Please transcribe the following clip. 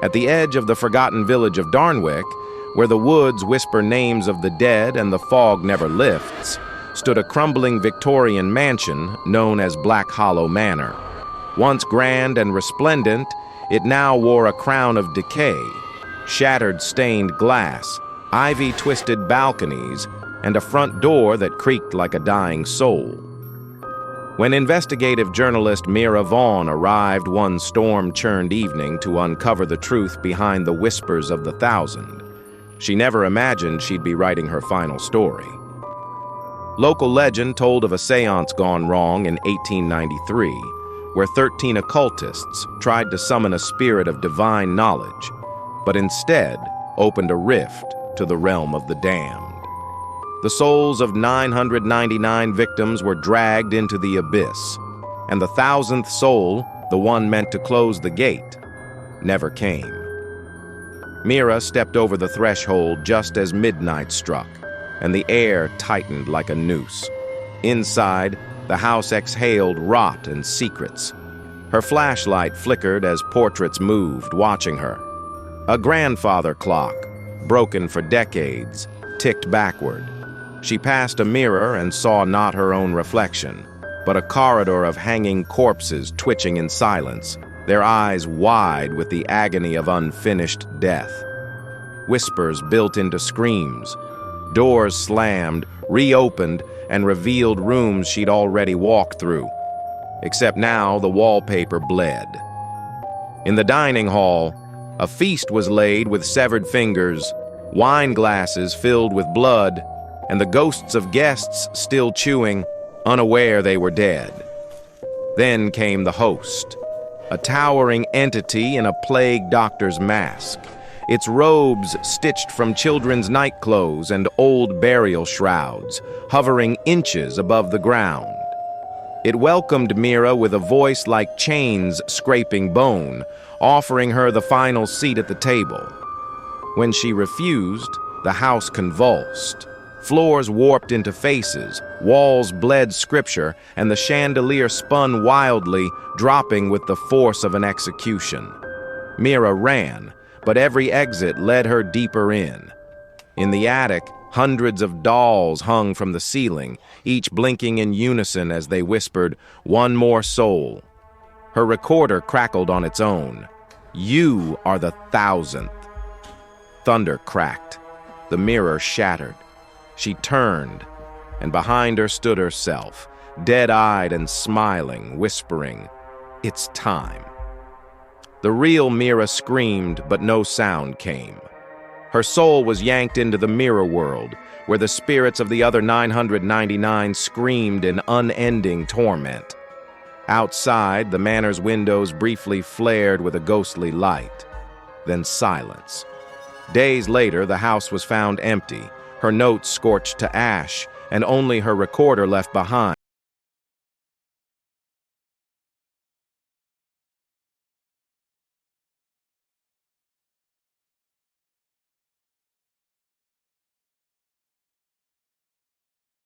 At the edge of the forgotten village of Darnwick, where the woods whisper names of the dead and the fog never lifts, stood a crumbling Victorian mansion known as Black Hollow Manor. Once grand and resplendent, it now wore a crown of decay, shattered stained glass, ivy-twisted balconies, and a front door that creaked like a dying soul. When investigative journalist Mira Vaughn arrived one storm-churned evening to uncover the truth behind the whispers of the thousand, she never imagined she'd be writing her final story. Local legend told of a seance gone wrong in 1893, where 13 occultists tried to summon a spirit of divine knowledge, but instead opened a rift to the realm of the damned. The souls of 999 victims were dragged into the abyss, and the thousandth soul, the one meant to close the gate, never came. Mira stepped over the threshold just as midnight struck, and the air tightened like a noose. Inside, the house exhaled rot and secrets. Her flashlight flickered as portraits moved, watching her. A grandfather clock, broken for decades, ticked backward. She passed a mirror and saw not her own reflection, but a corridor of hanging corpses twitching in silence, their eyes wide with the agony of unfinished death. Whispers built into screams. Doors slammed, reopened, and revealed rooms she'd already walked through. Except now the wallpaper bled. In the dining hall, a feast was laid with severed fingers, wine glasses filled with blood, and the ghosts of guests still chewing, unaware they were dead. Then came the host, a towering entity in a plague doctor's mask, its robes stitched from children's nightclothes and old burial shrouds, hovering inches above the ground. It welcomed Mira with a voice like chains scraping bone, offering her the final seat at the table. When she refused, the house convulsed. Floors warped into faces, walls bled scripture, and the chandelier spun wildly, dropping with the force of an execution. Mira ran, but every exit led her deeper in. In the attic, hundreds of dolls hung from the ceiling, each blinking in unison as they whispered, "One more soul." Her recorder crackled on its own. "You are the thousandth." Thunder cracked. The mirror shattered. She turned, and behind her stood herself, dead-eyed and smiling, whispering, "It's time." The real Mira screamed, but no sound came. Her soul was yanked into the mirror world, where the spirits of the other 999 screamed in unending torment. Outside, the manor's windows briefly flared with a ghostly light, then silence. Days later, the house was found empty, her notes scorched to ash, and only her recorder left behind.